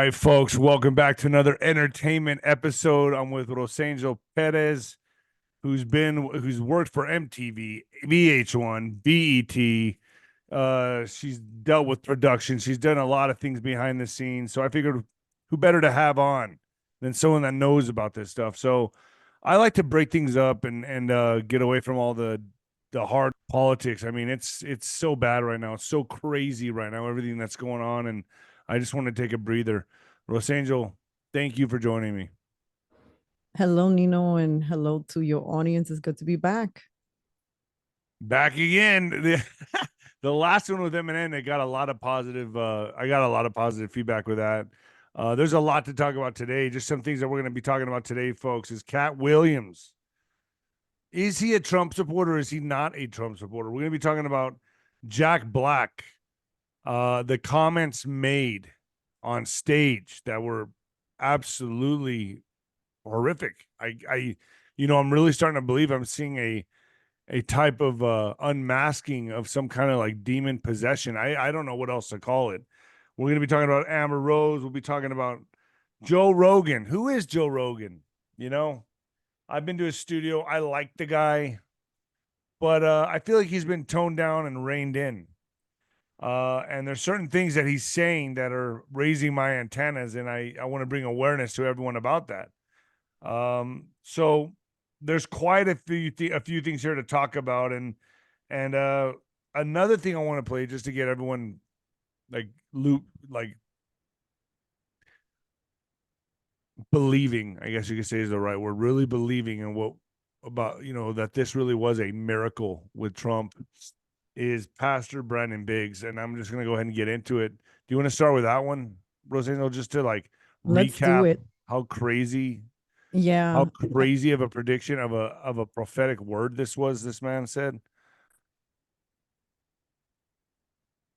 right, folks, welcome back to another entertainment episode. I'm with 𝗬𝗂𝗶𝗹, who's worked for MTV, VH1, BET. She's dealt with production. She's done a lot of things behind the scenes. So I figured who better to have on than someone that knows about this stuff. So I like to break things up and get away from all the hard politics. I mean, it's so bad right now. It's so crazy right now, everything that's going on, and I just want to take a breather. 𝗬𝗂𝗶𝗹, thank you for joining me. Hello, Nino, and hello to your audience. It's good to be back. Back again. The last one with Eminem, they got a lot of positive. I got a lot of positive feedback with that. There's a lot to talk about today. Just some things that we're going to be talking about today, folks. Is Katt Williams? Is he a Trump supporter? Or is he not a Trump supporter? We're going to be talking about Jack Black. The comments made on stage that were absolutely horrific. I'm really starting to believe I'm seeing a type of unmasking of some kind of like demon possession. I don't know what else to call it. We're going to be talking about Amber Rose. We'll be talking about Joe Rogan. Who is Joe Rogan? You know, I've been to his studio. I like the guy, but I feel like he's been toned down and reined in. And there's certain things that he's saying that are raising my antennas, and I want to bring awareness to everyone about that. So there's quite a few things here to talk about, and another thing I want to play just to get everyone believing, I guess you could say is the right word, really believing in what about, that this really was a miracle with Trump, is Pastor Brandon Biggs. And I'm just going to go ahead and get into it. Do you want to start with that one, 𝗬𝗂𝗶𝗹, just to Let's recap do it. how crazy of a prediction of a prophetic word this man said?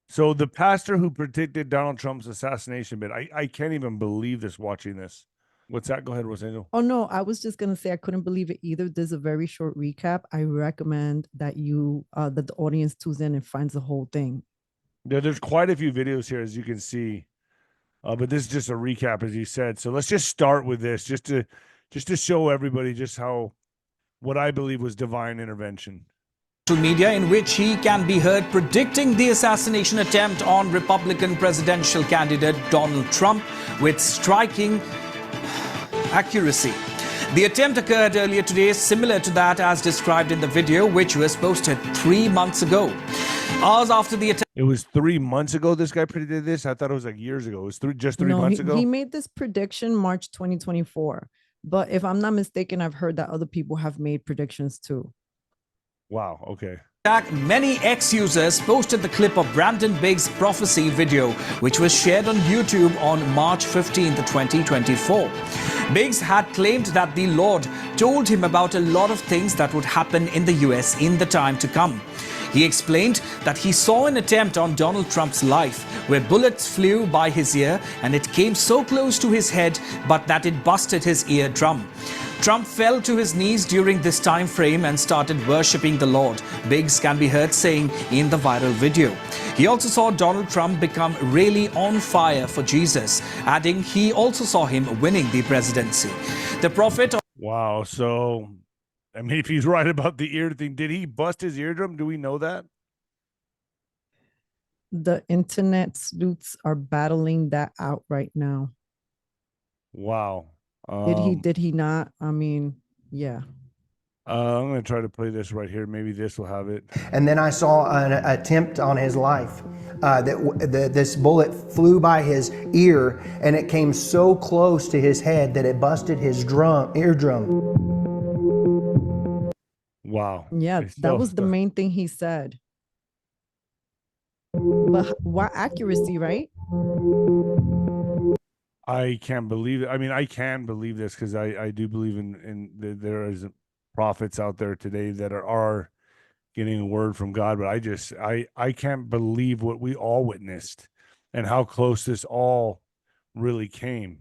So the pastor who predicted Donald Trump's assassination bid, I can't even believe this watching this. What's that? Go ahead, 𝗬𝗂𝗶𝗹. Oh, no, I was just going to say I couldn't believe it either. There's a very short recap. I recommend that that the audience tunes in and finds the whole thing. Yeah, there's quite a few videos here, as you can see. But this is just a recap, as you said. So let's just start with this, just to show everybody just what I believe was divine intervention. Media in which he can be heard predicting the assassination attempt on Republican presidential candidate Donald Trump with striking accuracy. The attempt occurred earlier today, similar to that as described in the video, which was posted 3 months ago. Hours after the attempt. It was 3 months ago this guy predicted this? I thought it was like years ago. It was just 3 months ago? He made this prediction March 2024. But if I'm not mistaken, I've heard that other people have made predictions too. Wow, okay. Many ex-users posted the clip of Brandon Biggs' prophecy video, which was shared on YouTube on March 15, 2024. Biggs had claimed that the Lord told him about a lot of things that would happen in the US in the time to come. He explained that he saw an attempt on Donald Trump's life where bullets flew by his ear and it came so close to his head, but that it busted his eardrum. Trump fell to his knees during this time frame and started worshipping the Lord, Biggs can be heard saying in the viral video. He also saw Donald Trump become really on fire for Jesus, adding he also saw him winning the presidency. The prophet... Wow, so, I mean, if he's right about the ear thing, did he bust his eardrum? Do we know that? The internet sleuths are battling that out right now. Wow. Did he not? I mean, yeah. I'm going to try to play this right here. Maybe this will have it. And then I saw an attempt on his life. This bullet flew by his ear and it came so close to his head that it busted his eardrum. Wow. Yeah, that was the main thing he said. But what accuracy, right? I can't believe it. I mean, I can believe this because I do believe in there is prophets out there today that are getting a word from God, but I can't believe what we all witnessed and how close this all really came.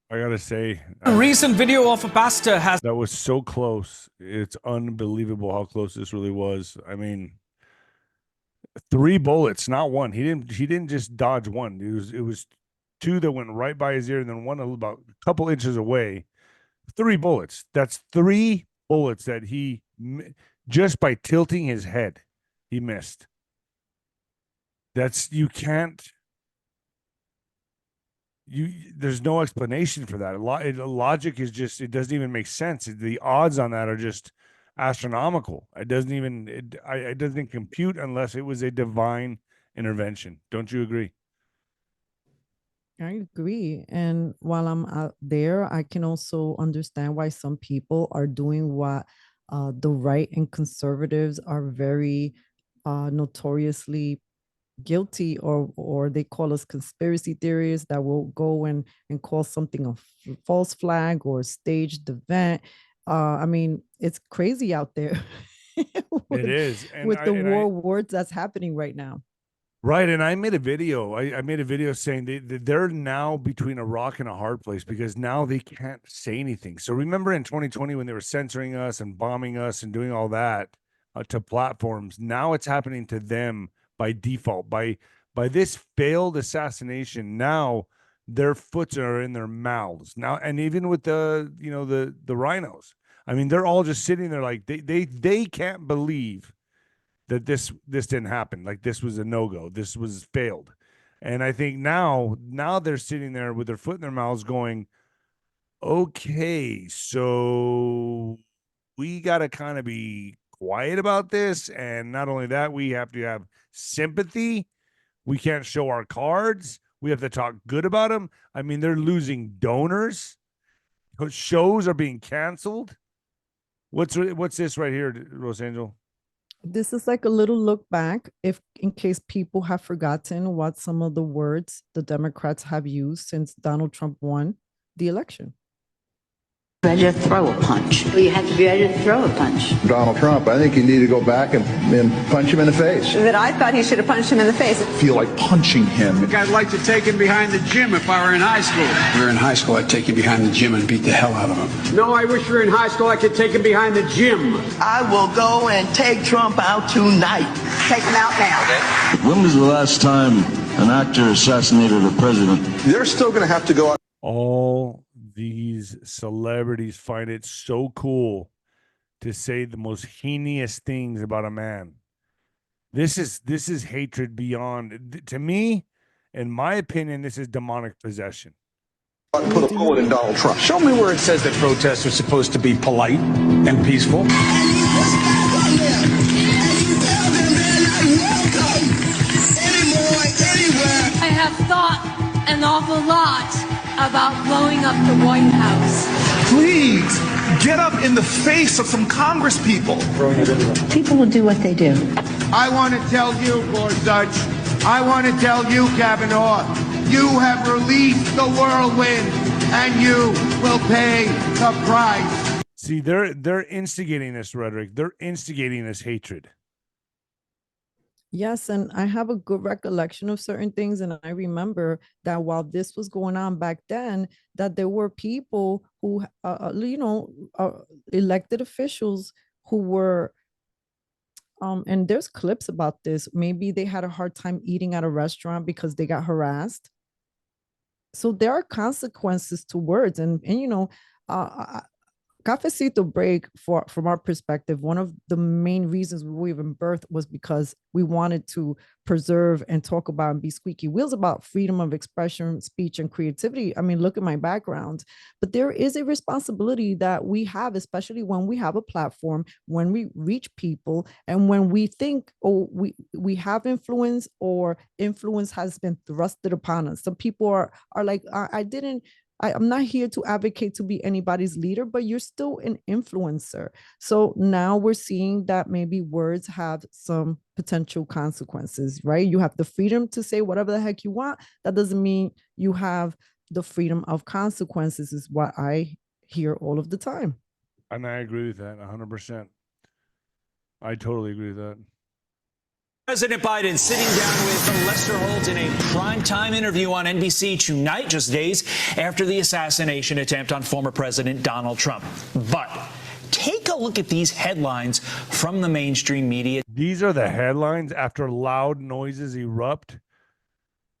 I gotta say, A recent video of a pastor has that was so close. It's unbelievable how close this really was. I mean, 3 bullets, not one. He didn't just dodge one. It was 2 that went right by his ear, and then one about a couple inches away. 3 bullets. That's 3 bullets that he just by tilting his head, he missed. That's you can't. There's no explanation for that. Logic is just, it doesn't even make sense. The odds on that are just astronomical. It doesn't compute unless it was a divine intervention. Don't you agree? I agree. And while I'm out there, I can also understand why some people are doing what the right and conservatives are very notoriously guilty, or they call us conspiracy theorists, that will go and call something a false flag or staged event. I mean, it's crazy out there. It is. And with the war words that's happening right now. Right. And I made a video. I made a video saying they're now between a rock and a hard place, because now they can't say anything. So remember in 2020 when they were censoring us and bombing us and doing all that to platforms, now it's happening to them by default, by this failed assassination. Now their foots are in their mouths now. And even with the rhinos, I mean, they're all just sitting there like they can't believe that this didn't happen. Like this was a no-go. This was failed. And I think now they're sitting there with their foot in their mouths going, okay, so we got to kind of be quiet about this. And not only that, we have to have sympathy. We can't show our cards. We have to talk good about them. I mean, they're losing donors. Shows are being canceled. What's this right here, Rosangel? This is like a little look back, if in case people have forgotten what some of the words the Democrats have used since Donald Trump won the election. Ready to throw a punch. You have to be ready to throw a punch. Donald Trump, I think you need to go back and punch him in the face. That I thought he should have punched him in the face. Feel like punching him. I think I'd like to take him behind the gym if I were in high school. If we were in high school, I'd take him behind the gym and beat the hell out of him. No, I wish we were in high school, I could take him behind the gym. I will go and take Trump out tonight. Take him out now. When was the last time an actor assassinated a president? They're still going to have to go out. All these celebrities find it so cool to say the most heinous things about a man. This is hatred beyond. To me, in my opinion, this is demonic possession. Put a bullet in Donald Trump. Show me where it says that protests are supposed to be polite and peaceful. I have thought an awful lot about blowing up the White House. Please get up in the face of some Congress people. People will do what they do. I want to tell you, Gorsuch, I want to tell you, Kavanaugh, you have released the whirlwind and you will pay the price. See, they're instigating this rhetoric. They're instigating this hatred. Yes, and I have a good recollection of certain things, and I remember that while this was going on back then, that there were people who, elected officials who were, and there's clips about this. Maybe they had a hard time eating at a restaurant because they got harassed. So there are consequences to words, and 𝗪𝗪 𝗪𝗪𝗪, from our perspective, one of the main reasons we even birthed was because we wanted to preserve and talk about and be squeaky wheels about freedom of expression, speech, and creativity. I mean, look at my background. But there is a responsibility that we have, especially when we have a platform, when we reach people, and when we think, oh, we have influence, or influence has been thrusted upon us. Some people are like, I'm not here to advocate to be anybody's leader, but you're still an influencer. So now we're seeing that maybe words have some potential consequences, right? You have the freedom to say whatever the heck you want. That doesn't mean you have the freedom of consequences, is what I hear all of the time. And I agree with that 100%. I totally agree with that. President Biden sitting down with Lester Holt in a primetime interview on NBC tonight, just days after the assassination attempt on former President Donald Trump. But take a look at these headlines from the mainstream media. These are the headlines after loud noises erupt.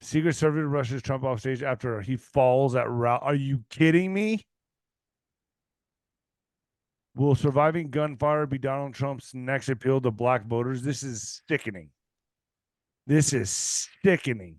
Secret Service rushes Trump off stage after he falls at rally. Are you kidding me? Will surviving gunfire be Donald Trump's next appeal to black voters? This is sickening. This is sickening.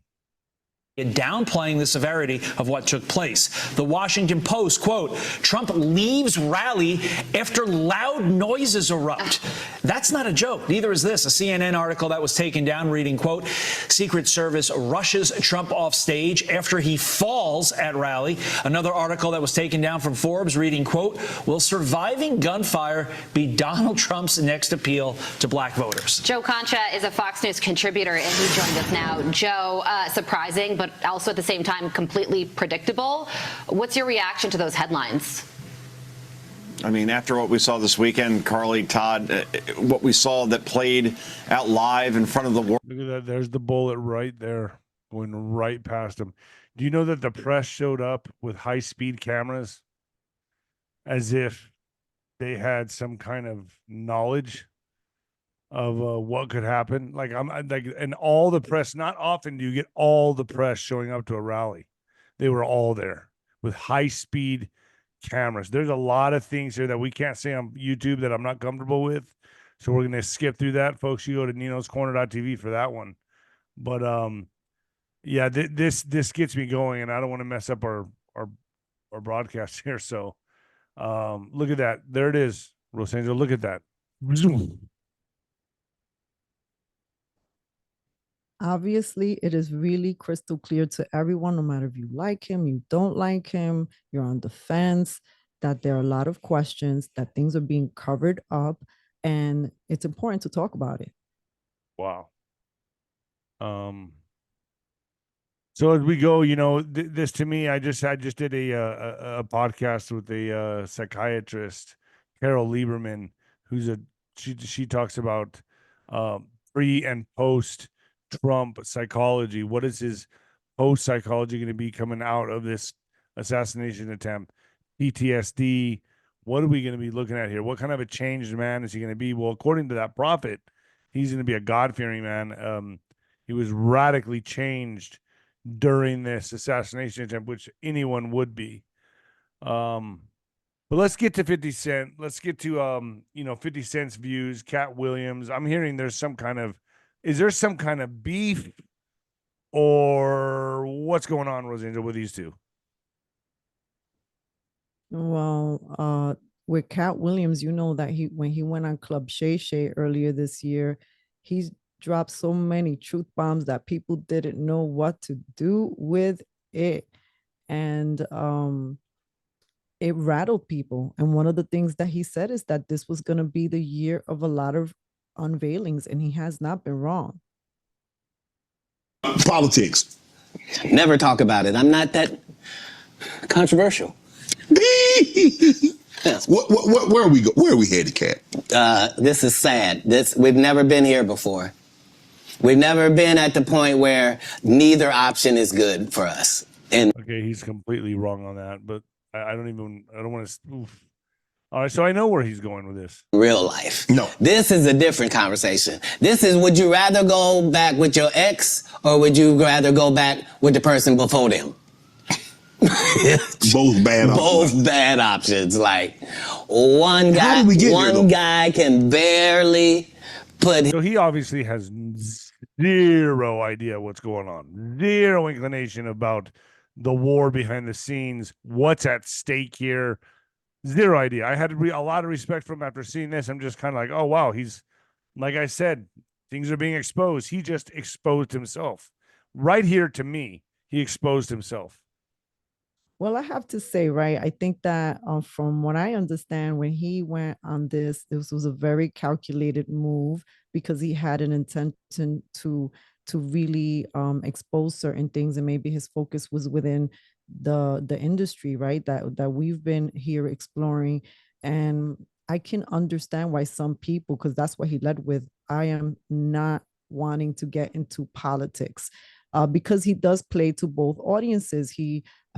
Downplaying the severity of what took place. The Washington Post, quote, Trump leaves rally after loud noises erupt. That's not a joke. Neither is this. A CNN article that was taken down reading, quote, Secret Service rushes Trump off stage after he falls at rally. Another article that was taken down from Forbes reading, quote, will surviving gunfire be Donald Trump's next appeal to black voters? 𝗀𝗂𝗓𝗏 is a Fox News contributor, and he joined us now. Joe, surprising, but also at the same time completely predictable. What's your reaction to those headlines? I mean, after what we saw this weekend, Carly, Todd, what we saw that played out live in front of the world. Look at that. There's the bullet right there going right past him. Do you know that the press showed up with high-speed cameras as if they had some kind of knowledge of what could happen? Like and all the press, not often do you get all the press showing up to a rally. They were all there with high-speed cameras. There's a lot of things here that we can't say on YouTube that I'm not comfortable with, so we're gonna skip through that, folks. You go to ninoscorner.tv for that one. But yeah, this gets me going, and I don't want to mess up our broadcast here. So look at that. There it is, Rosanjo. Look at that. Obviously, it is really crystal clear to everyone, no matter if you like him, you don't like him, you're on the fence, that there are a lot of questions, that things are being covered up, and it's important to talk about it. Wow. So as we go, you know, this to me, I just did a podcast with a psychiatrist, Carol Lieberman, who's she talks about pre and post Trump psychology. What is his post psychology going to be coming out of this assassination attempt? PTSD. What are we going to be looking at here? What kind of a changed man is he going to be? Well, according to that prophet, he's going to be a God-fearing man. He was radically changed during this assassination attempt, which anyone would be. But let's get to 50 Cent. Let's get to 50 Cent's views. Katt Williams. I'm hearing there's some kind of, is there some kind of beef or what's going on, Rosangel, with these two? Well, with Katt Williams, you know that when he went on 𝗀𝗶𝗶𝗶 earlier this year, he's dropped so many truth bombs that people didn't know what to do with it. And it rattled people. And one of the things that he said is that this was going to be the year of a lot of unveilings, and he has not been wrong. Politics. Never talk about it. I'm not that controversial. Where are we go? Where are we headed, Katt? This is sad. We've never been here before. We've never been at the point where neither option is good for us. And okay, he's completely wrong on that, but I don't want to. All right, so I know where he's going with this. Real life. No. This is a different conversation. This is, would you rather go back with your ex, or would you rather go back with the person before them? Both bad options. Both bad options. Like one guy can barely put. So he obviously has zero idea what's going on. Zero inclination about the war behind the scenes. What's at stake here? Zero idea. I had a lot of respect for him after seeing this. I'm just kind of like, oh, wow. He's, like I said, things are being exposed. He just exposed himself. Right here to me, he exposed himself. Well, I have to say, right, I think that from what I understand, when he went on this was a very calculated move because he had an intention to really expose certain things, and maybe his focus was within the industry, right, that we've been here exploring. And I can understand why some people, because that's what he led with, I am not wanting to get into politics, because he does play to both audiences.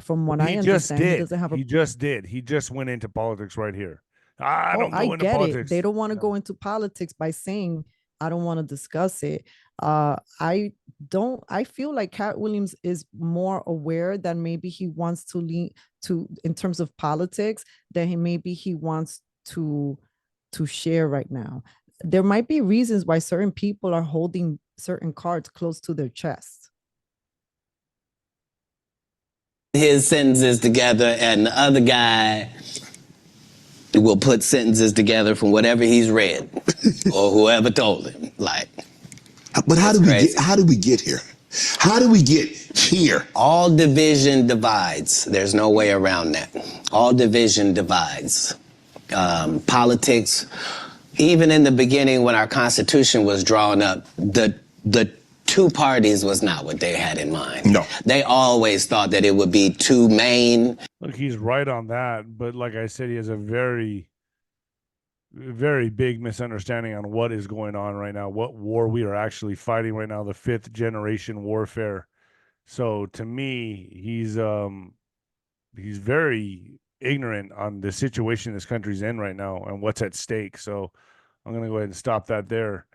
From what I understand, he doesn't have a. He just did. He just went into politics right here. I don't go into get politics. it. They don't want to go into politics by saying, I don't want to discuss it. I feel like Katt Williams is more aware that maybe he wants to lean to in terms of politics that he wants to share right now. There might be reasons why certain people are holding certain cards close to their chest. His sentences together, and the other guy will put sentences together from whatever he's read or whoever told him. Like, but how did we get here? How do we get here? All division divides. There's no way around that. All division divides. Politics, even in the beginning when our Constitution was drawn up, the two parties was not what they had in mind. No. They always thought that it would be two main. Look, he's right on that. But like I said, he has a very, very big misunderstanding on what is going on right now, what war we are actually fighting right now, the 5th generation warfare. So to me, he's very ignorant on the situation this country's in right now and what's at stake. So I'm going to go ahead and stop that there.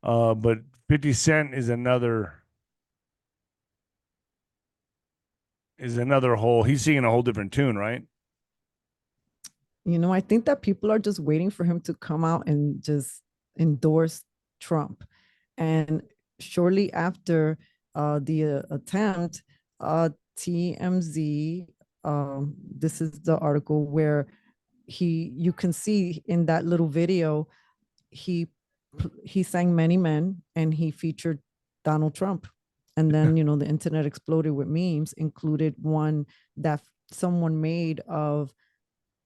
But 50 Cent is another whole, he's singing a whole different tune, right? I think that people are just waiting for him to come out and just endorse Trump. And shortly after the attempt, TMZ, this is the article where you can see in that little video, he sang Many Men and he featured Donald Trump. And then, the internet exploded with memes, included one that someone made of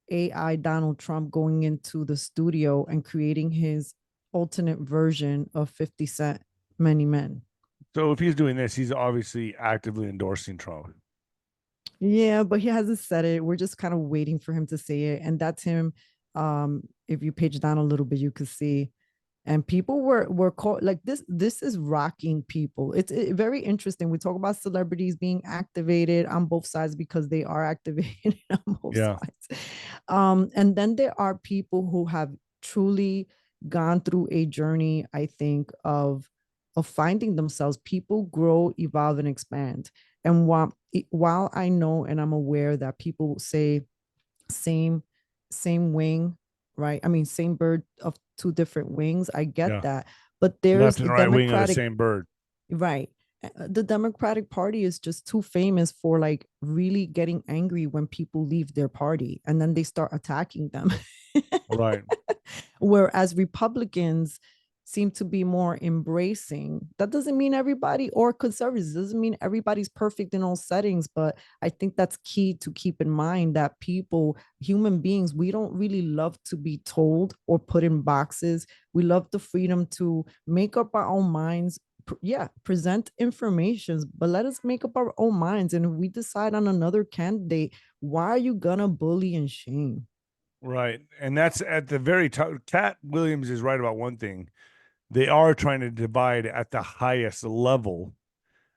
AI Donald Trump going into the studio and creating his alternate version of 50 Cent Many Men. So if he's doing this, he's obviously actively endorsing Trump. Yeah, but he hasn't said it. We're just kind of waiting for him to say it. And that's him. If you page down a little bit, you could see. And people were called like this. This is rocking people. It's very interesting. We talk about celebrities being activated on both sides because they are activated on both sides. And then there are people who have truly gone through a journey, I think, of finding themselves. People grow, evolve, and expand. And while I know and I'm aware that people say same wing, right? I mean, same bird of two different wings. I get that. But there's left and right wing of the same bird. Right. The Democratic Party is just too famous for like really getting angry when people leave their party and then they start attacking them. Right. Whereas Republicans seem to be more embracing. That doesn't mean everybody, or conservatives, doesn't mean everybody's perfect in all settings, but I think that's key to keep in mind that people, human beings, we don't really love to be told or put in boxes. We love the freedom to make up our own minds. Present information, but let us make up our own minds. And if we decide on another candidate, why are you gonna bully and shame? Right. And that's at the very top. Katt Williams is right about one thing. They are trying to divide at the highest level.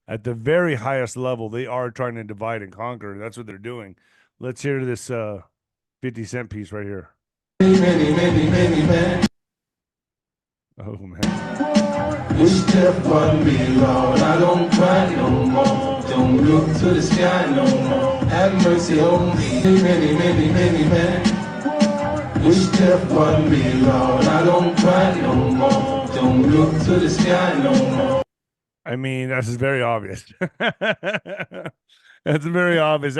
At the very highest level, they are trying to divide and conquer. That's what they're doing. Let's hear this 50 Cent piece right here. Oh, man. Wish death upon me, Lord. I don't cry no more. Don't look to the sky no more. Have mercy on me. Many man. Wish death upon me, Lord. I don't cry no more. Don't look to the sky no more. I mean, that's very obvious. That's very obvious.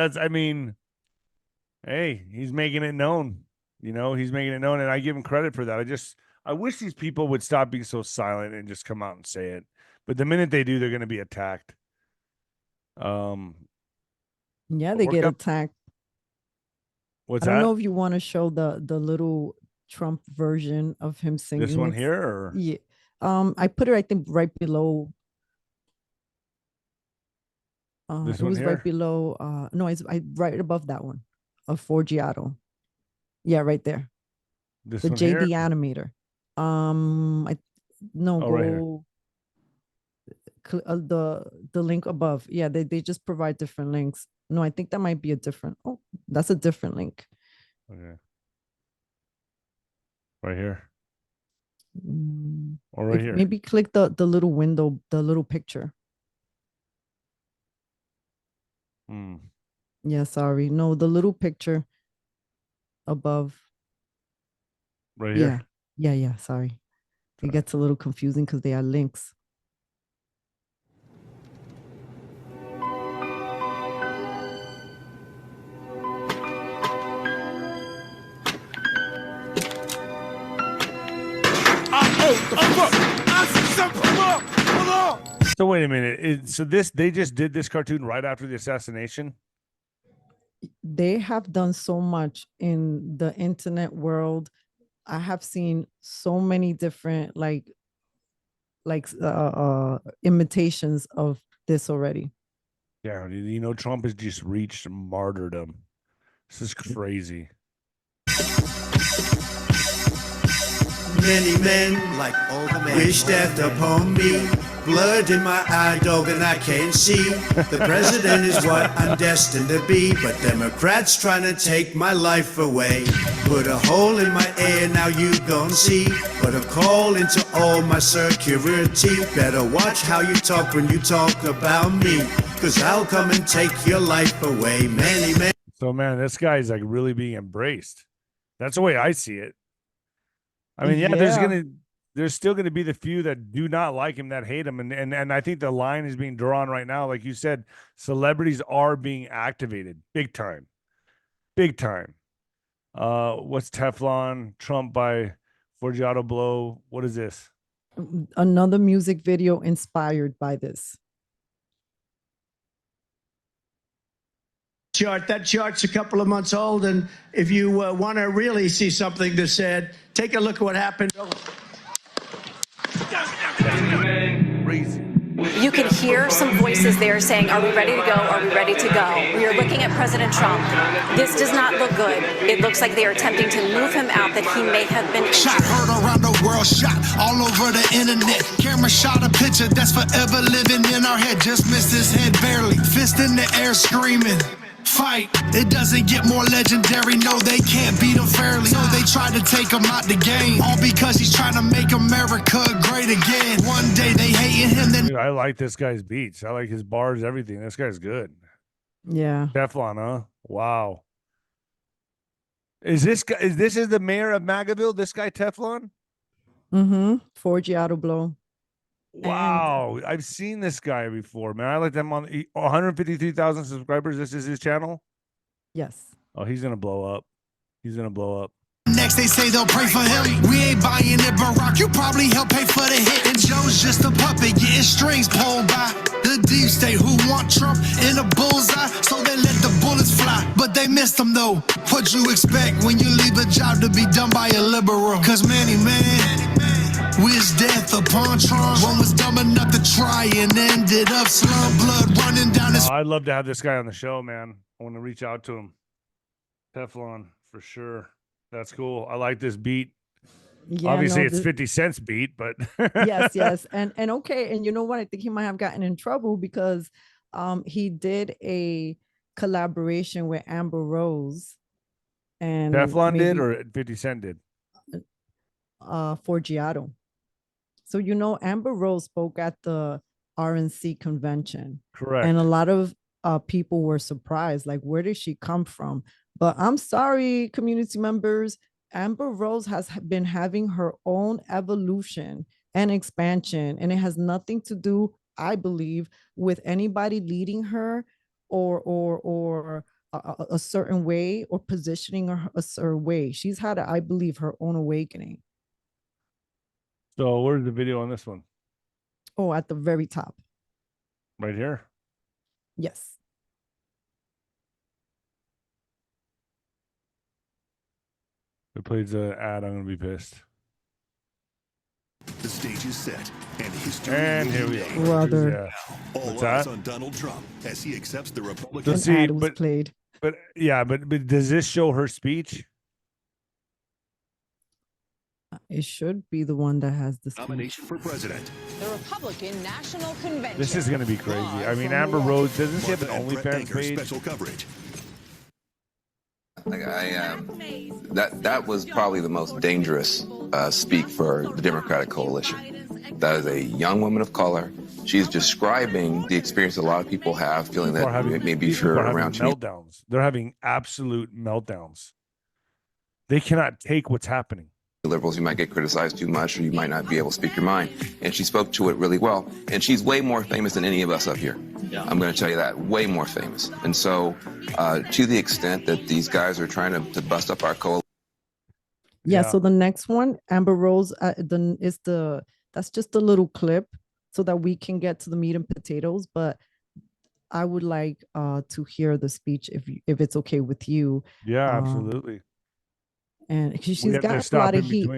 Hey, he's making it known. He's making it known, and I give him credit for that. I wish these people would stop being so silent and just come out and say it. But the minute they do, they're going to be attacked. Yeah, they get attacked. What's I that? don't know if you want to show the little Trump version of him singing. This one here? Or? Yeah. I put it, I think, right below. This it one was here? right below. No, it's right above that one of Forgiato. Yeah, right there. This the one JD here? animator. Right here. the link above. Yeah, they just provide different links. No, I think that might be a different. Oh, that's a different link. Okay. Right here. Or If, right here. maybe click the little window, the little picture. Yeah, sorry. No, the little picture above. Right here. Yeah. Sorry. It gets a little confusing because they are links. So wait a minute. So they just did this cartoon right after the assassination? They have done so much in the internet world. I have seen so many different imitations of this already. Yeah, you know, Trump has just reached martyrdom. This is crazy. Many men, like all the men, wish death upon me. Blood in my eye, dog, and I can't see. The president is what I'm destined to be, but Democrats trying to take my life away. Put a hole in my ear, now you gon' see. Put a call into all my security. Better watch how you talk when you talk about me, cause I'll come and take your life away. Many men. So man, this guy is like really being embraced. That's the way I see it. I mean, yeah. There's still gonna be the few that do not like him, that hate him, and I think the line is being drawn right now. Like you said, celebrities are being activated big time, big time. What's Teflon? Trump by 𝗂𝗑𝗏. What is this? Another music video inspired by this. That chart's a couple of months old, and if you want to really see something that's sad, take a look at what happened. You can hear some voices there saying, are we ready to go? Are we ready to go? We are looking at President Trump. This does not look good. It looks like they are attempting to move him out, that he may have been shot, heard around the world, shot all over the internet. Camera shot a picture that's forever living in our head. Just missed his head barely. Fist in the air screaming. Fight. It doesn't get more legendary. No, they can't beat him fairly. So they try to take him out the game. All because he's trying to make America great again. One day they hating him, then dude, I like this guy's beats. I like his bars, everything. This guy's good. Yeah. Teflon, huh? Wow. Is this the mayor of 𝗏𝗶𝗶𝗹? This guy Teflon? 𝗂𝗑𝗏𝗏. Wow, I've seen this guy before, man. I like them on 153,000 subscribers. This is his channel. Yes. Oh, he's gonna blow up. He's gonna blow up. Next they say they'll pray for him. We ain't buying it, Barack. You probably help pay for the hit. And Joe's just a puppet getting strings pulled by the deep state who want Trump in a bullseye. So they let the bullets fly, but they missed him though. What you expect when you leave a job to be done by a liberal? Cause man, wish death upon Trump. One was dumb enough to try and ended up slum, blood running down his. I'd love to have this guy on the show, man. I want to reach out to him. Teflon for sure. That's cool. I like this beat. Yeah, obviously it's 50 Cent's beat, but yes. And okay. And you know what? I think he might have gotten in trouble because he did a collaboration with Amber Rose. And Teflon did or 50 Cent did? 𝗂𝗑𝗏𝗏. So, you know, Amber Rose spoke at the RNC convention. Correct. And a lot of people were surprised, like, where did she come from? But I'm sorry, community members, Amber Rose has been having her own evolution and expansion, and it has nothing to do, I believe, with anybody leading her or a certain way or positioning her a certain way. She's had, I believe, her own awakening. So where's the video on this one? Oh, at the very top. Right here? Yes. If it plays an ad, I'm going to be pissed. The stage is set, and history. And here we go. Brother. Yeah. All What's eyes that? on Donald Trump as he accepts the Republican. Let's see, ad was played. But yeah, but does this show her speech? It should be the one that has the nomination for president. The Republican National Convention. This is going to be crazy. I mean, Amber Rose, doesn't she have an OnlyFans page? Special coverage. That was probably the most dangerous speak for the Democratic coalition. That is a young woman of color. She's describing the experience a lot of people have, feeling that maybe sure around meltdowns. They're having absolute meltdowns. They cannot take what's happening. Liberals, you might get criticized too much, or you might not be able to speak your mind. And she spoke to it really well. And she's way more famous than any of us up here. Yeah. I'm going to tell you that, way more famous. And so, to the extent that these guys are trying to bust up our coalition. Yeah. So the next one, Amber Rose, that's just a little clip so that we can get to the meat and potatoes. But I would like to hear the speech if it's okay with you. Yeah, absolutely. And she's got a lot of heat.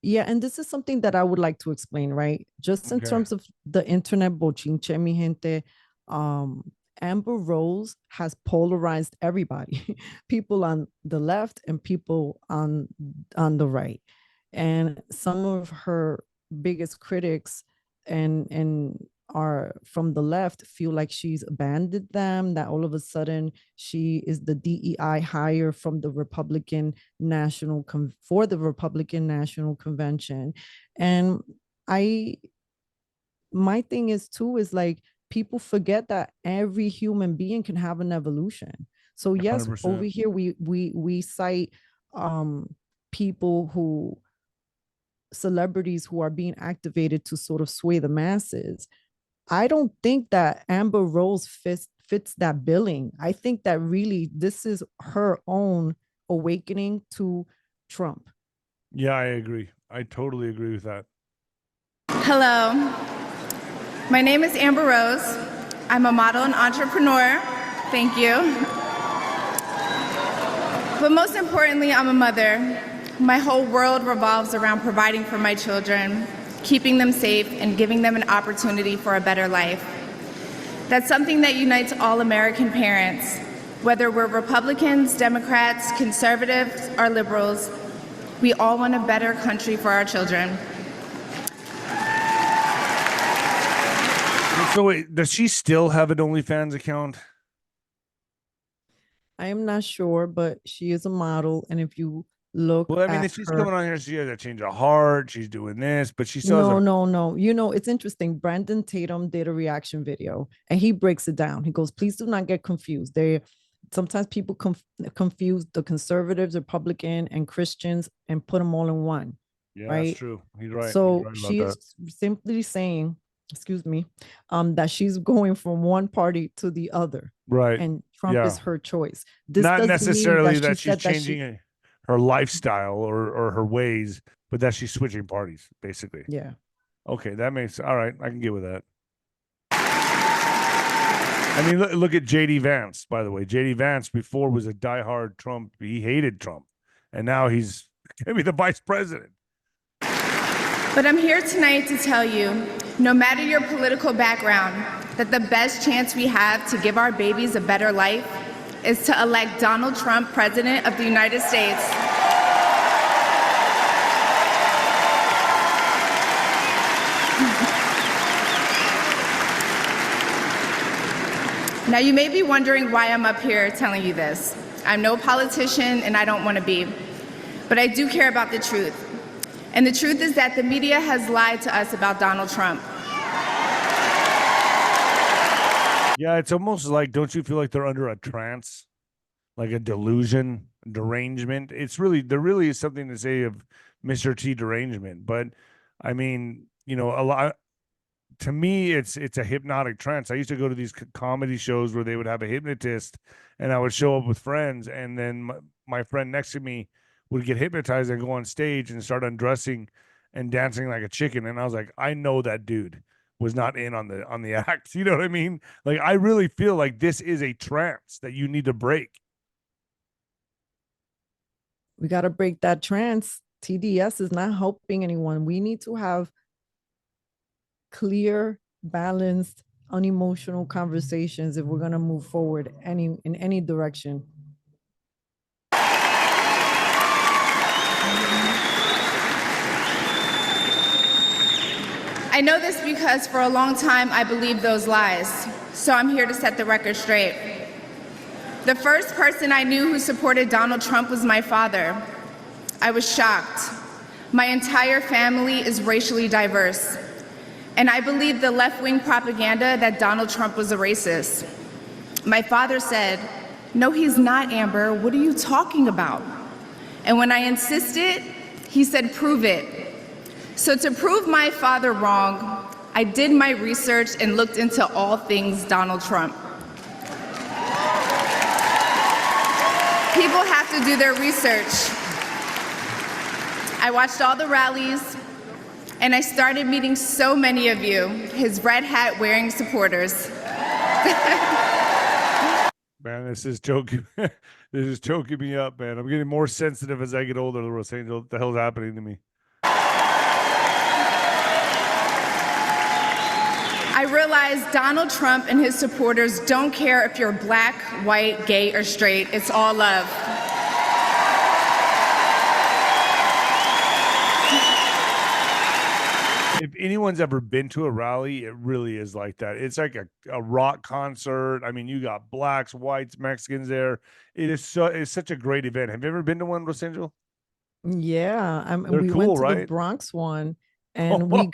Yeah, and this is something that I would like to explain, right? Just in terms of the internet bochinche, mi gente, Amber Rose has polarized everybody, people on the left and people on the right. And some of her biggest critics and are from the left feel like she's abandoned them, that all of a sudden she is the DEI hire from the Republican National Convention. And my thing is too, is like, people forget that every human being can have an evolution. So yes, 100%. Over here we cite people celebrities who are being activated to sort of sway the masses. I don't think that Amber Rose fits that billing. I think that really this is her own awakening to Trump. Yeah, I agree. I totally agree with that. Hello, my name is Amber Rose. I'm a model and entrepreneur. Thank you. But most importantly, I'm a mother. My whole world revolves around providing for my children, keeping them safe, and giving them an opportunity for a better life. That's something that unites all American parents, whether we're Republicans, Democrats, conservatives, or liberals. We all want a better country for our children. So wait, does she still have an OnlyFans account? I am not sure, but she is a model, and if you look, well, I mean, if she's coming on here, she has a change of heart. She's doing this, but she still no. You know, it's interesting. Brandon Tatum did a reaction video, and he breaks it down. He goes, "Please do not get confused. Sometimes people confuse the conservatives, Republican, and Christians, and put them all in one." Yeah, right? That's true. He's right. So He's right she is simply saying, excuse me, that she's going from one party to the other. Right. And Trump is her choice. This not necessarily that she's changing changing her lifestyle or her ways, but that she's switching parties, basically. Yeah. Okay, that makes all right. I can get with that. I mean, look at JD Vance, by the way. JD Vance before was a diehard Trump. He hated Trump, and now he's going to be the vice president. But I'm here tonight to tell you, no matter your political background, that the best chance we have to give our babies a better life is to elect Donald Trump president of the United States. Now, you may be wondering why I'm up here telling you this. I'm no politician, and I don't want to be. But I do care about the truth. And the truth is that the media has lied to us about Donald Trump. Yeah, it's almost like, don't you feel like they're under a trance? Like a delusion, derangement? There really is something to say of Mr. T derangement. But I mean, you know, a lot, to me, it's a hypnotic trance. I used to go to these comedy shows where they would have a hypnotist and I would show up with friends, and then my friend next to me would get hypnotized and go on stage and start undressing and dancing like a chicken. And I was like, I know that dude was not in on the act. You know what I mean? Like, I really feel like this is a trance that you need to break. We got to break that trance. TDS is not helping anyone. We need to have clear, balanced, unemotional conversations if we're going to move forward in any direction. I know this because for a long time I believed those lies, so I'm here to set the record straight. The first person I knew who supported Donald Trump was my father. I was shocked. My entire family is racially diverse, and I believed the left-wing propaganda that Donald Trump was a racist. My father said, "No, he's not, Amber. What are you talking about?" And when I insisted, he said, "Prove it." So to prove my father wrong, I did my research and looked into all things Donald Trump. People have to do their research. I watched all the rallies, and I started meeting so many of you, his red hat wearing supporters. Man, this is choking. This is choking me up, man. I'm getting more sensitive as I get older. Saying what the hell's happening to me? I realized Donald Trump and his supporters don't care if you're black, white, gay, or straight. It's all love. If anyone's ever been to a rally, it really is like that. It's like a rock concert. I mean, you got blacks, whites, Mexicans there. It's such a great event. Have you ever been to one, Rosangel? Yeah, They're we cool, went to right? the Bronx one, and we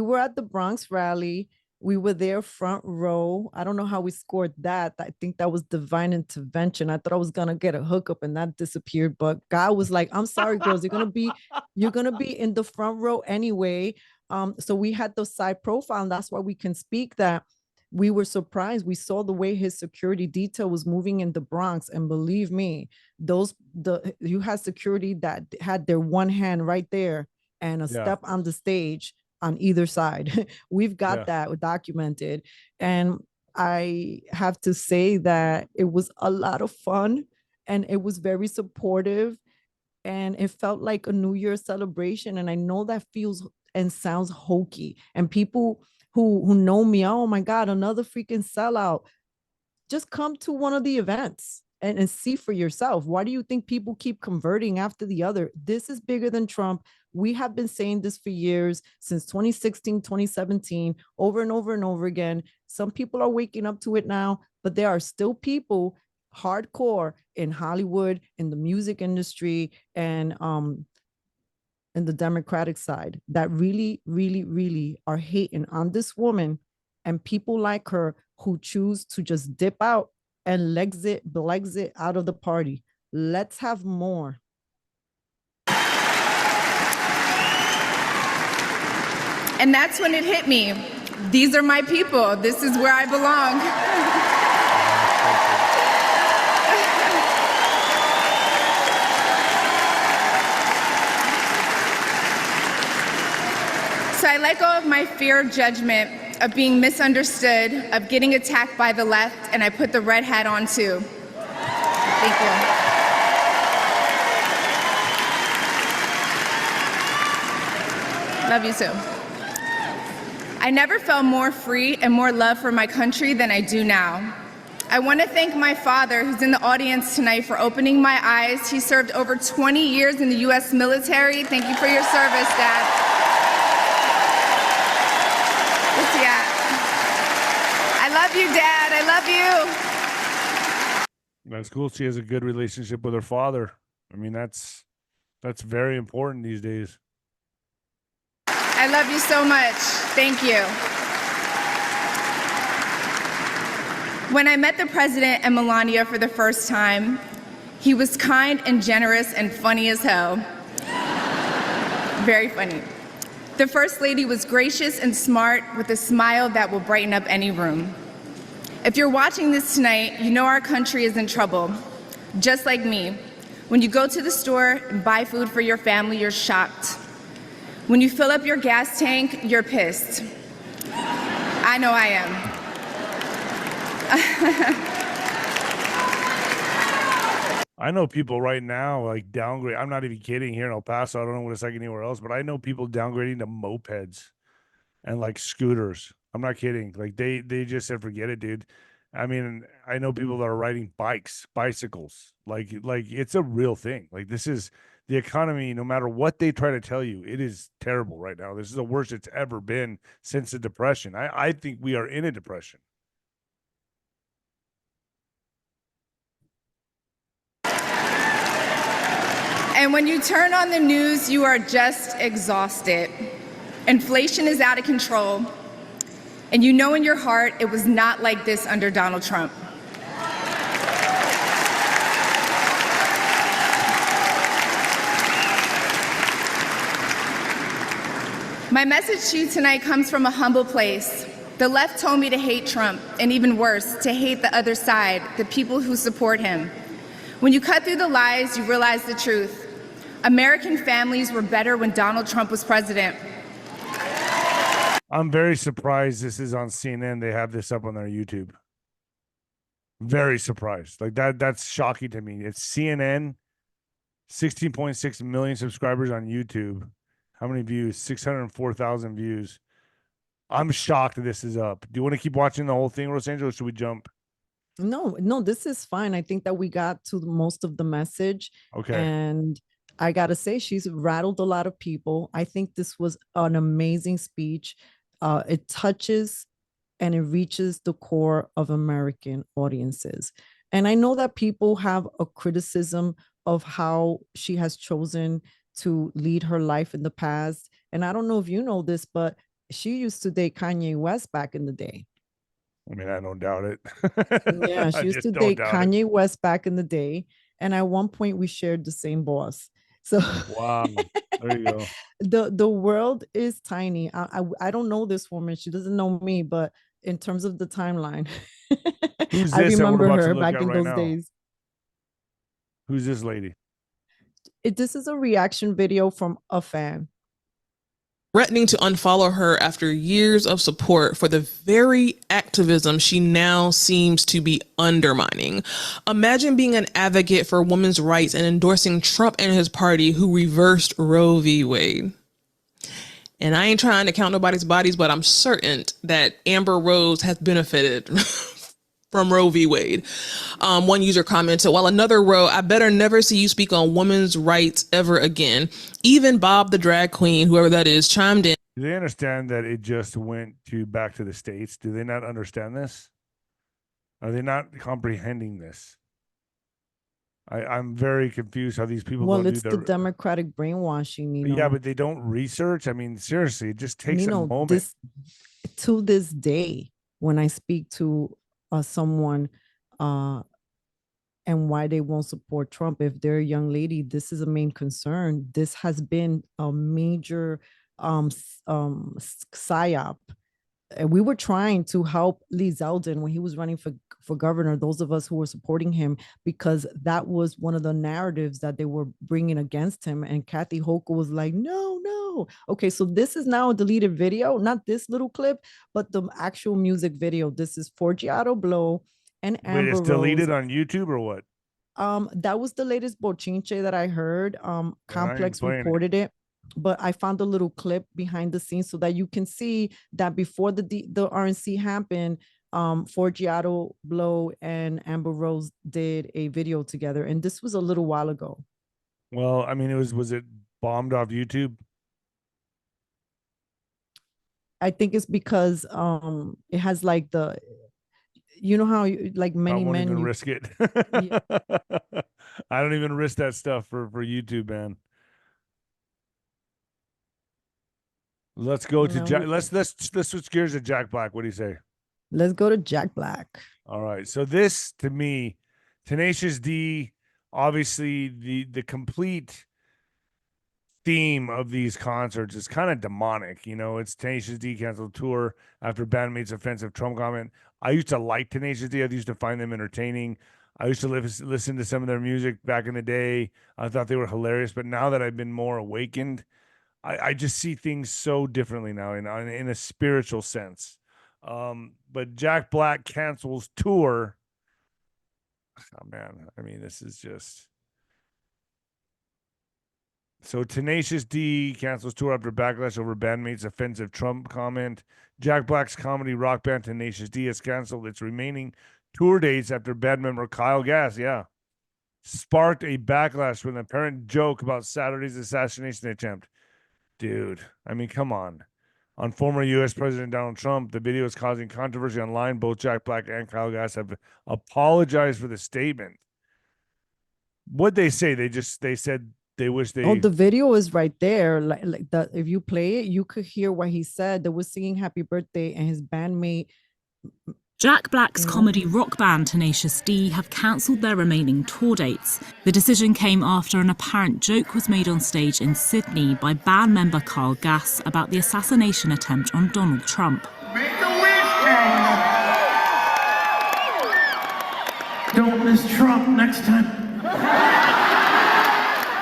were at the Bronx rally. We were there front row. I don't know how we scored that. I think that was divine intervention. I thought I was gonna get a hookup and that disappeared, but God was like, "I'm sorry, girls, you're gonna be in the front row anyway." So we had the side profile, and that's why we can speak that we were surprised. We saw the way his security detail was moving in the Bronx, and believe me, you had security that had their one hand right there and a step on the stage on either side. We've got that documented. And I have to say that it was a lot of fun, and it was very supportive, and it felt like a New Year's celebration. And I know that feels and sounds hokey, and people who know me, oh my God, another freaking sellout. Just come to one of the events and see for yourself. Why do you think people keep converting after the other? This is bigger than Trump. We have been saying this for years, since 2016, 2017, over and over and over again. Some people are waking up to it now, but there are still people hardcore in Hollywood, in the music industry, and in the Democratic side that really, really, really are hating on this woman and people like her who choose to just dip out and exit out of the party. Let's have more. And that's when it hit me. These are my people. This is where I belong. So I let go of my fear of judgment, of being misunderstood, of getting attacked by the left, and I put the red hat on too. Thank you. Love you too. I never felt more free and more love for my country than I do now. I want to thank my father, who's in the audience tonight, for opening my eyes. He served over 20 years in the U.S. military. Thank you for your service, Dad. I love you, Dad. I love you. That's cool. She has a good relationship with her father. I mean, that's very important these days. I love you so much. Thank you. When I met the president and Melania for the first time, he was kind and generous and funny as hell. Very funny. The First Lady was gracious and smart with a smile that will brighten up any room. If you're watching this tonight, you know our country is in trouble. Just like me. When you go to the store and buy food for your family, you're shocked. When you fill up your gas tank, you're pissed. I know I am. I know people right now like downgrade. I'm not even kidding. Here in El Paso, I don't know what it's like anywhere else, but I know people downgrading to mopeds and like scooters. I'm not kidding. Like they just said, forget it, dude. I mean, I know people that are riding bicycles. Like it's a real thing. Like this is the economy, no matter what they try to tell you, it is terrible right now. This is the worst it's ever been since the Depression. I think we are in a depression. And when you turn on the news, you are just exhausted. Inflation is out of control. And you know in your heart it was not like this under Donald Trump. My message to you tonight comes from a humble place. The left told me to hate Trump, and even worse, to hate the other side, the people who support him. When you cut through the lies, you realize the truth. American families were better when Donald Trump was president. I'm very surprised this is on CNN. They have this up on their YouTube. Very surprised. Like that's shocking to me. It's CNN, 16.6 million subscribers on YouTube. How many views? 604,000 views. I'm shocked this is up. Do you want to keep watching the whole thing, Rosanjo, or should we jump? No, this is fine. I think that we got to most of the message. Okay. And I got to say, she's rattled a lot of people. I think this was an amazing speech. It touches and it reaches the core of American audiences. And I know that people have a criticism of how she has chosen to lead her life in the past. And I don't know if you know this, but she used to date Kanye West back in the day. I mean, I don't doubt it. Yeah, she used to date Kanye West back in the day. And at one point we shared the same boss. So wow, there you go. The world is tiny. I don't know this woman. She doesn't know me, but in terms of the timeline, Who's I this remember that we're about to her look back at in right those now? days. Who's this lady? This is a reaction video from a fan. Threatening to unfollow her after years of support for the very activism she now seems to be undermining. Imagine being an advocate for women's rights and endorsing Trump and his party who reversed Roe v. Wade. And I ain't trying to count nobody's bodies, but I'm certain that Amber Rose has benefited from Roe v. Wade. One user commented, while another wrote, I better never see you speak on women's rights ever again. Even Bob the drag queen, whoever that is, chimed in. Do they understand that it just went back to the States? Do they not understand this? Are they not comprehending this? I'm very confused how these people don't It's do the democratic brainwashing, Nino. Yeah, but they don't research. I mean, seriously, it just takes a moment. To this day, when I speak to someone and why they won't support Trump, if they're a young lady, this is a main concern. This has been a major psyop. And we were trying to help Lee Zeldin when he was running for governor, those of us who were supporting him, because that was one of the narratives that they were bringing against him. And Kathy Hochul was like, no. Okay, so this is now a deleted video, not this little clip, but the actual music video. This is 𝗬𝗂𝗶𝗶 and Amber Wait, it's Rose. deleted on YouTube or what? That was the latest 𝗫𝗫𝗁 that I heard. Complex reported it. But I found a little clip behind the scenes so that you can see that before the RNC happened, 𝗬𝗂𝗶𝗶 and Amber Rose did a video together, and this was a little while ago. Well, I mean, was it bombed off YouTube? I think it's because it has like the, you know how like many men even risk it. Yeah. I don't even risk that stuff for YouTube, man. Let's go to Jack. Let's switch gears to Jack Black. What do you say? Let's go to Jack Black. All right. So this, to me, Tenacious D, obviously the complete theme of these concerts is kind of demonic. You know, it's Tenacious D canceled tour after bandmates' offensive Trump comment. I used to like Tenacious D. I used to find them entertaining. I used to listen to some of their music back in the day. I thought they were hilarious. But now that I've been more awakened, I just see things so differently now in a spiritual sense. But Jack Black cancels tour. Oh, man. I mean, this is just... So Tenacious D cancels tour after backlash over bandmates' offensive Trump comment. Jack Black's comedy rock band Tenacious D has canceled its remaining tour dates after band member Kyle Gass, sparked a backlash with an apparent joke about Saturday's assassination attempt. Dude, I mean, come on. On former U.S. President Donald Trump, the video is causing controversy online. Both Jack Black and Kyle Gass have apologized for the statement. What'd they say? They said they wish they... Oh, the video is right there. Like that. If you play it, you could hear what he said. They were singing Happy Birthday, and his bandmate... Jack Black's comedy rock band Tenacious D have cancelled their remaining tour dates. The decision came after an apparent joke was made on stage in Sydney by band member Kyle Gass about the assassination attempt on Donald Trump. Make a wish, Canada. Don't miss Trump next time.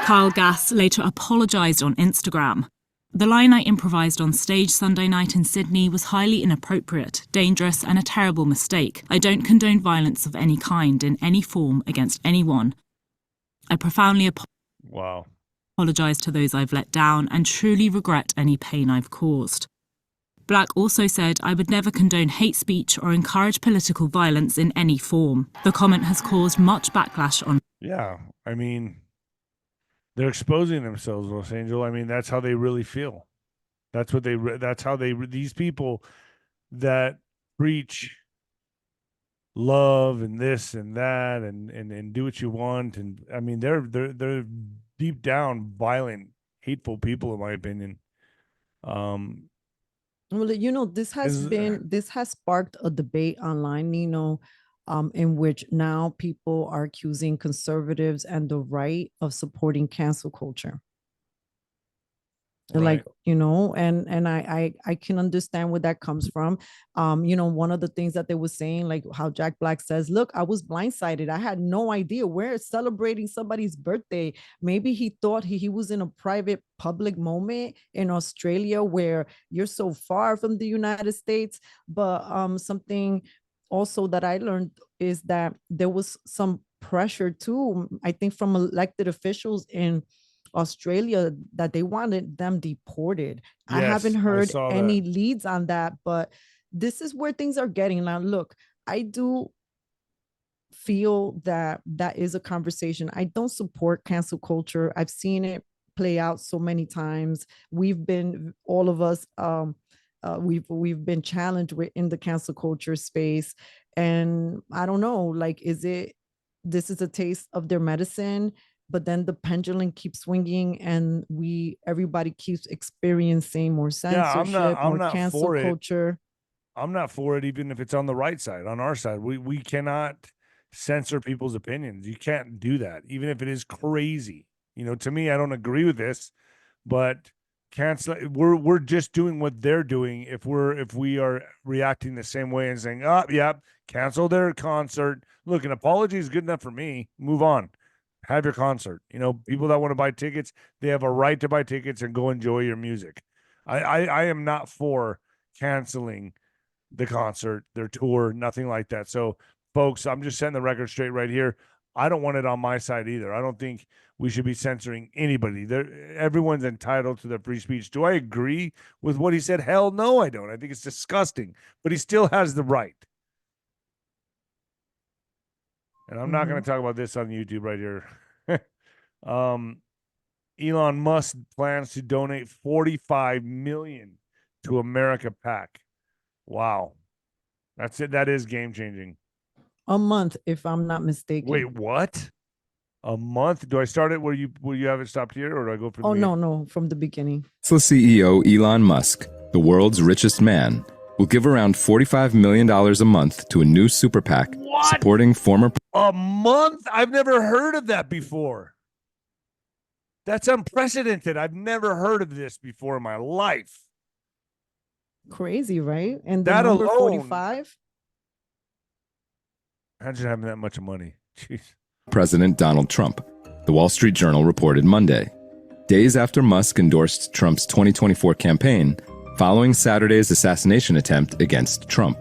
Kyle Gass later apologised on Instagram. The line I improvised on stage Sunday night in Sydney was highly inappropriate, dangerous, and a terrible mistake. I don't condone violence of any kind in any form against anyone. I profoundly apologise to those I've let down and truly regret any pain I've caused. Black also said, I would never condone hate speech or encourage political violence in any form. The comment has caused much backlash on... Yeah, I mean... They're exposing themselves, Los Angeles. I mean, that's how they really feel. That's how these people that preach love and this and that and do what you want. And I mean, they're deep down violent, hateful people, in my opinion. Well, you know, this has sparked a debate online, Nino, in which now people are accusing conservatives and the right of supporting cancel culture. Right. Like, you know, and I can understand where that comes from. You know, one of the things that they were saying, like how Jack Black says, look, I was blindsided. I had no idea. We're celebrating somebody's birthday. Maybe he thought he was in a private public moment in Australia where you're so far from the United States. But something also that I learned is that there was some pressure too, I think, from elected officials in Australia that they wanted them deported. Yes, I haven't heard any leads on that, but this is where things are getting. Now, look, I do feel that that is a conversation. I don't support cancel culture. I've seen it play out so many times. We've been, all of us, we've been challenged in the cancel culture space. And I don't know, like, this is a taste of their medicine, but then the pendulum keeps swinging and everybody keeps experiencing more censorship, more cancel culture. I'm not for it, even if it's on the right side. On our side, we cannot censor people's opinions. You can't do that, even if it is crazy. You know, to me, I don't agree with this, but we're just doing what they're doing if we are reacting the same way and saying, oh, yeah, cancel their concert. Look, an apology is good enough for me. Move on. Have your concert. You know, people that want to buy tickets, they have a right to buy tickets and go enjoy your music. I am not for canceling the concert, their tour, nothing like that. So, folks, I'm just setting the record straight right here. I don't want it on my side either. I don't think we should be censoring anybody. Everyone's entitled to their free speech. Do I agree with what he said? Hell no, I don't. I think it's disgusting, but he still has the right. And I'm not going to talk about this on YouTube right here. Elon Musk plans to donate $45 million to America PAC. Wow. That's it. That is game changing. A month, if I'm not mistaken. Wait, what? A month? Do I start it where you have it stopped here, or do I go from the beginning? No, from the beginning. Tesla CEO Elon Musk, the world's richest man, will give around $45 million a month to a new super PAC supporting former... A month? I've never heard of that before. That's unprecedented. I've never heard of this before in my life. Crazy, right? And the that number alone, 45? Imagine having that much money. Jeez. President Donald Trump, the Wall Street Journal reported Monday, days after Musk endorsed Trump's 2024 campaign following Saturday's assassination attempt against Trump.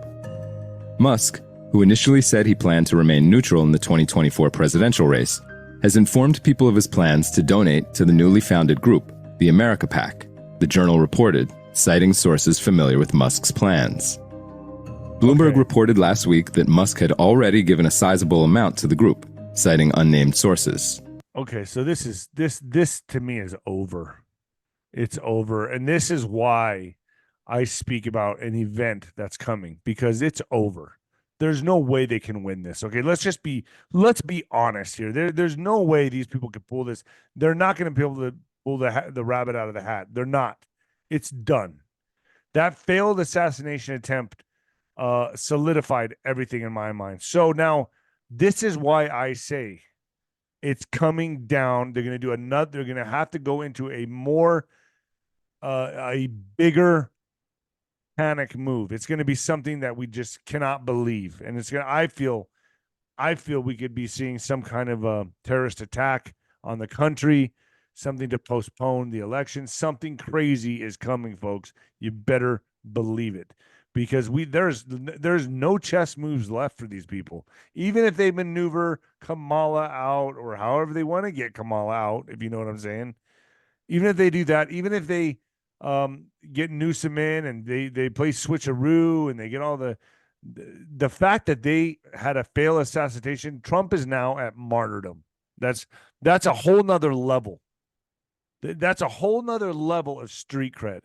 Musk, who initially said he planned to remain neutral in the 2024 presidential race, has informed people of his plans to donate to the newly founded group, the America PAC, the Journal reported, citing sources familiar with Musk's plans. Bloomberg reported last week that Musk had already given a sizable amount to the group, citing unnamed sources. Okay, so this to me is over. It's over. And this is why I speak about an event that's coming, because it's over. There's no way they can win this. Okay, let's be honest here. There's no way these people can pull this. They're not going to be able to pull the rabbit out of the hat. They're not. It's done. That failed assassination attempt solidified everything in my mind. So now this is why I say it's coming down. They're going to do another. They're going to have to go into a bigger panic move. It's going to be something that we just cannot believe, and it's going to. I feel we could be seeing some kind of a terrorist attack on the country, something to postpone the election. Something crazy is coming, folks. You better believe it, because there's no chess moves left for these people. Even if they maneuver Kamala out, or however they want to get Kamala out, if you know what I'm saying. Even if they do that, even if they get Newsom in and they play switcheroo and they get all the fact that they had a failed assassination, Trump is now at martyrdom. That's a whole nother level. That's a whole nother level of street cred.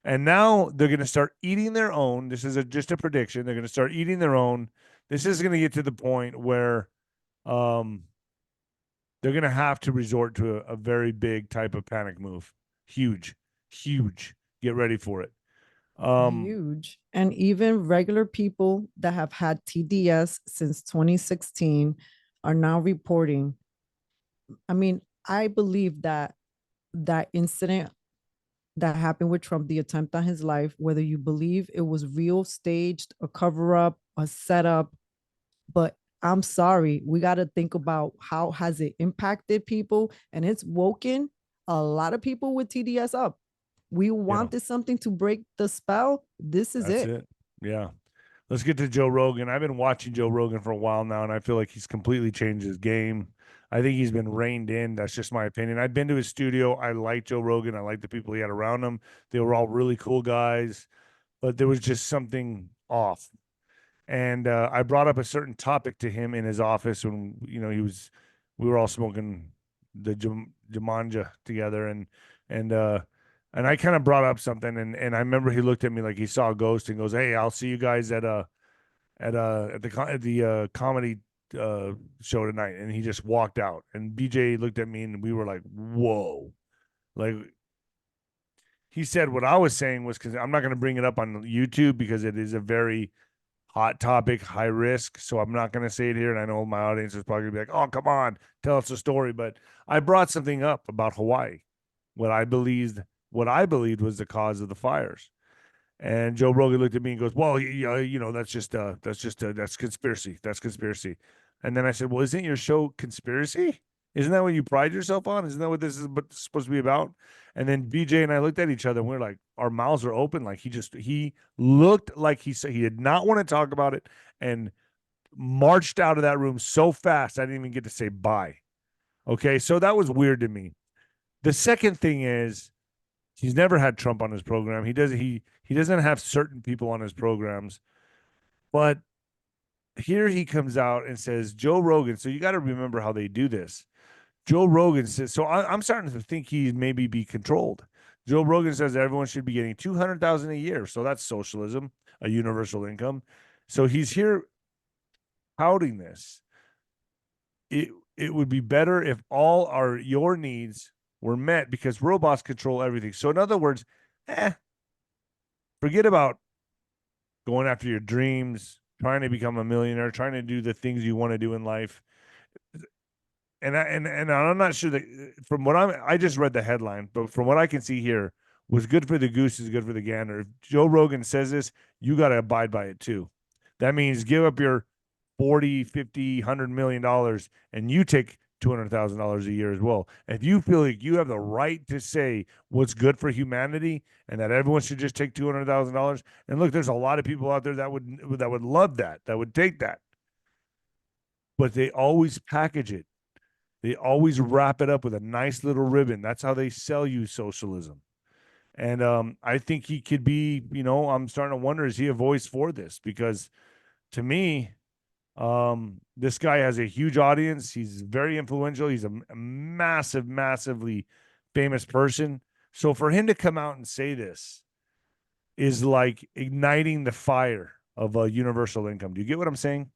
And now they're going to start eating their own. This is just a prediction. They're going to start eating their own. This is going to get to the point where they're going to have to resort to a very big type of panic move. Huge. Get ready for it. Huge. And even regular people that have had TDS since 2016 are now reporting. I mean, I believe that incident that happened with Trump, the attempt on his life, whether you believe it was real, staged, a cover up, a setup, but I'm sorry, we got to think about how has it impacted people, and it's woken a lot of people with TDS up. We wanted something to break the spell. That's it. Yeah. Let's get to Joe Rogan. I've been watching Joe Rogan for a while now, and I feel like he's completely changed his game. I think he's been reined in. That's just my opinion. I've been to his studio. I like Joe Rogan. I like the people he had around him. They were all really cool guys, but there was just something off. And I brought up a certain topic to him in his office when, we were all smoking the 𝗔𝗯𝗶𝗃 together, and I kind of brought up something, and I remember he looked at me like he saw a ghost and goes, "Hey, I'll see you guys at the comedy show tonight." And he just walked out. And BJ looked at me, and we were like, "Whoa!" Like, he said what I was saying was, because I'm not going to bring it up on YouTube because it is a very hot topic, high risk. So I'm not going to say it here. And I know my audience is probably going to be like, "Oh, come on, tell us a story." But I brought something up about Hawaii, what I believed was the cause of the fires. And Joe Rogan looked at me and goes, "Well, that's conspiracy. That's conspiracy." And then I said, "Well, isn't your show conspiracy? Isn't that what you pride yourself on? Isn't that what this is supposed to be about?" And then BJ and I looked at each other, and we were like, our mouths are open. Like, he looked like he did not want to talk about it, and marched out of that room so fast I didn't even get to say bye. Okay, so that was weird to me. The second thing is, he's never had Trump on his program. He doesn't have certain people on his programs. But here he comes out and says, Joe Rogan. So you got to remember how they do this. Joe Rogan says, so I'm starting to think he maybe be controlled. Joe Rogan says everyone should be getting $200,000 a year. So that's socialism, a universal income. So he's here touting this. It would be better if all your needs were met, because robots control everything. So in other words, forget about going after your dreams, trying to become a millionaire, trying to do the things you want to do in life. And I'm not sure that from what I just read the headline, but from what I can see here, was good for the goose is good for the gander. If Joe Rogan says this, you got to abide by it too. That means give up your 40, 50, $100 million and you take $200,000 a year as well. If you feel like you have the right to say what's good for humanity and that everyone should just take $200,000, and look, there's a lot of people out there that would love that would take that, but they always package it. They always wrap it up with a nice little ribbon. That's how they sell you socialism. And I think he could be, I'm starting to wonder, is he a voice for this? Because to me, This guy has a huge audience. He's very influential. He's a massively famous person. So for him to come out and say this is like igniting the fire of a universal income. Do you get what I'm saying?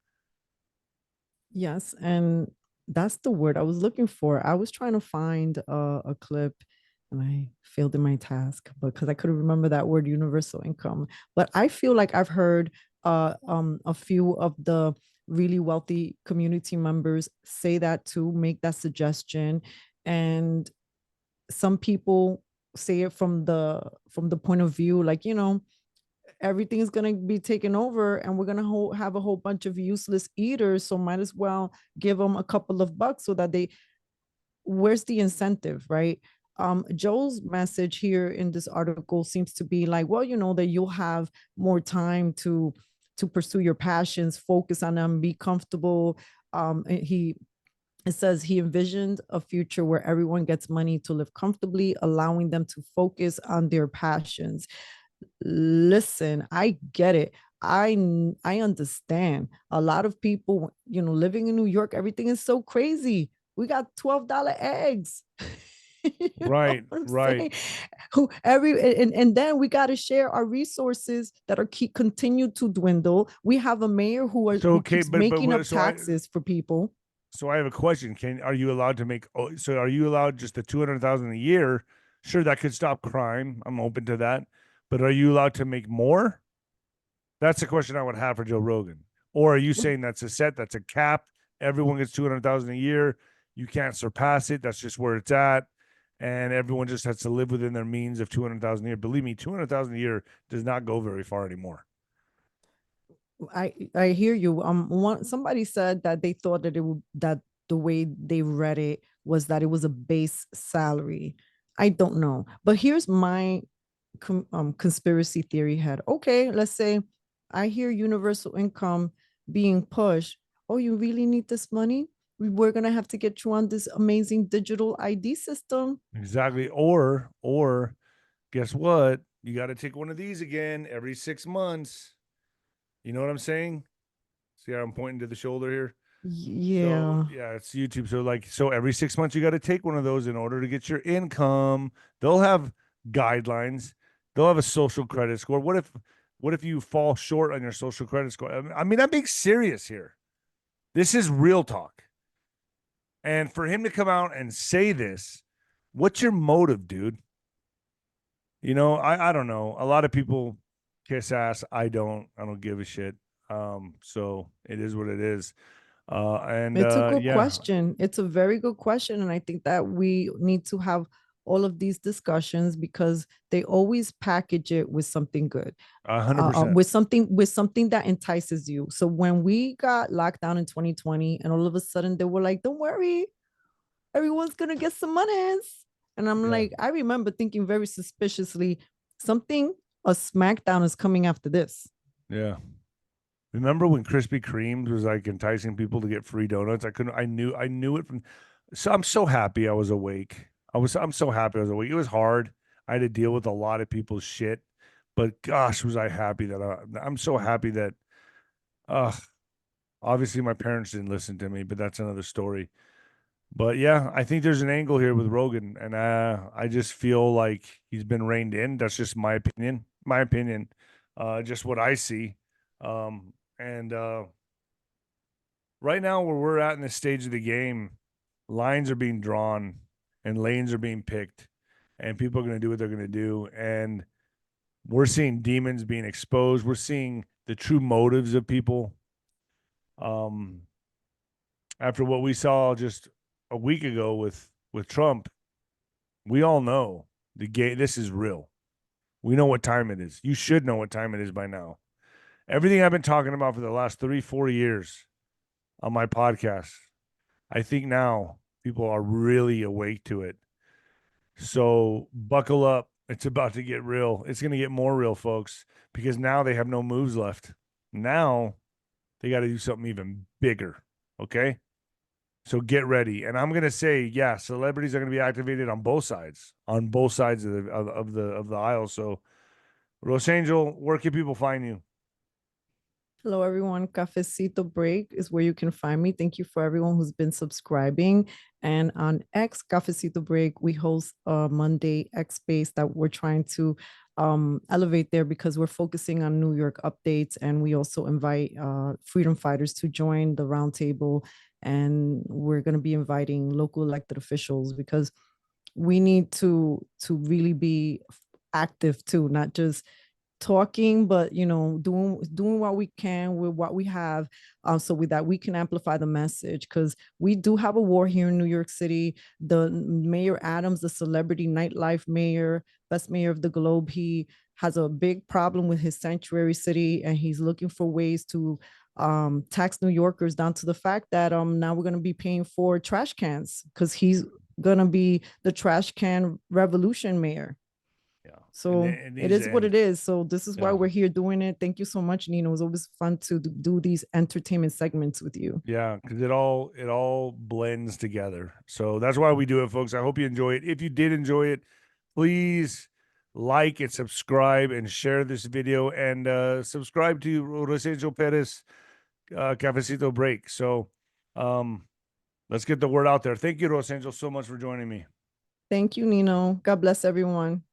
Yes, and that's the word I was looking for. I was trying to find a clip and I failed in my task because I couldn't remember that word, universal income. But I feel like I've heard a few of the really wealthy community members say that too, make that suggestion. And some people say it from the point of view, like, you know, everything's going to be taken over and we're going to have a whole bunch of useless eaters. So might as well give them a couple of bucks so that where's the incentive, right? Joe's message here in this article seems to be like, well, you know, that you'll have more time to pursue your passions, focus on them, be comfortable. It says he envisioned a future where everyone gets money to live comfortably, allowing them to focus on their passions. Listen, I get it. I understand. A lot of people, you know, living in New York, everything is so crazy. We got $12 eggs. Right. And then we got to share our resources that are continue to dwindle. We have a mayor who keeps making up taxes for people. So I have a question. Are you allowed to make? So are you allowed just the 200,000 a year? Sure, that could stop crime. I'm open to that. But are you allowed to make more? That's a question I would have for Joe Rogan. Or are you saying that's a set? That's a cap. Everyone gets 200,000 a year. You can't surpass it. That's just where it's at. And everyone just has to live within their means of 200,000 a year. Believe me, 200,000 a year does not go very far anymore. I hear you. Somebody said that they thought that the way they read it was that it was a base salary. I don't know, but here's my conspiracy theory head. Okay, let's say I hear universal income being pushed. Oh, you really need this money? We're gonna have to get you on this amazing digital ID system. Exactly. Or guess what? You got to take one of these again every 6 months. You know what I'm saying? See how I'm pointing to the shoulder here? Yeah. So, yeah, it's YouTube. So every 6 months you got to take one of those in order to get your income. They'll have guidelines. They'll have a social credit score. What if you fall short on your social credit score? I mean, I'm being serious here. This is real talk. And for him to come out and say this, what's your motive, dude? You know, I don't know. A lot of people kiss ass. I don't give a shit. So it is what it is. And it's a good question. It's a very good question. And I think that we need to have all of these discussions because they always package it with something good. 100%. With something that entices you. So when we got locked down in 2020 and all of a sudden they were like, don't worry, everyone's going to get some monies. And I'm like, I remember thinking very suspiciously, a SmackDown is coming after this. Yeah. Remember when Krispy Kreme's was like enticing people to get free donuts? I knew it from. So I'm so happy I was awake. I'm so happy I was awake. It was hard. I had to deal with a lot of people's shit, but gosh, was I happy that I'm so happy that, obviously my parents didn't listen to me, but that's another story. But yeah, I think there's an angle here with Rogan, and I just feel like he's been reined in. That's just my opinion. Just what I see. And right now, where we're at in this stage of the game, lines are being drawn and lanes are being picked, and people are going to do what they're going to do. And we're seeing demons being exposed. We're seeing the true motives of people. After what we saw just a week ago with Trump, we all know the game. This is real. We know what time it is. You should know what time it is by now. Everything I've been talking about for the last 3-4 years on my podcast, I think now people are really awake to it. So buckle up. It's about to get real. It's going to get more real, folks, because now they have no moves left. Now they got to do something even bigger. Okay? So get ready. And I'm going to say, yeah, celebrities are going to be activated on both sides of the aisle. So Rose Angel, where can people find you? Hello, everyone. Cafecito Break is where you can find me. Thank you for everyone who's been subscribing. And on X, Cafecito Break, we host a Monday X space that we're trying to elevate there because we're focusing on New York updates. And we also invite freedom fighters to join the roundtable. And we're going to be inviting local elected officials because we need to really be active too, not just talking, but doing what we can with what we have, so with that we can amplify the message, because we do have a war here in New York City. The Mayor Adams, the celebrity nightlife mayor, best mayor of the globe, he has a big problem with his sanctuary city, and he's looking for ways to tax New Yorkers down to the fact that now we're going to be paying for trash cans because he's going to be the trash can revolution mayor. So it is what it is. So this is why we're here doing it. Thank you so much, Nino. It was always fun to do these entertainment segments with you. Yeah, because it all blends together. So that's why we do it, folks. I hope you enjoy it. If you did enjoy it, please like and subscribe and share this video, and subscribe to 𝗬𝗪 Cafecito Break. So let's get the word out there. Thank you, 𝗬𝗪, so much for joining me. Thank you, Nino. God bless everyone.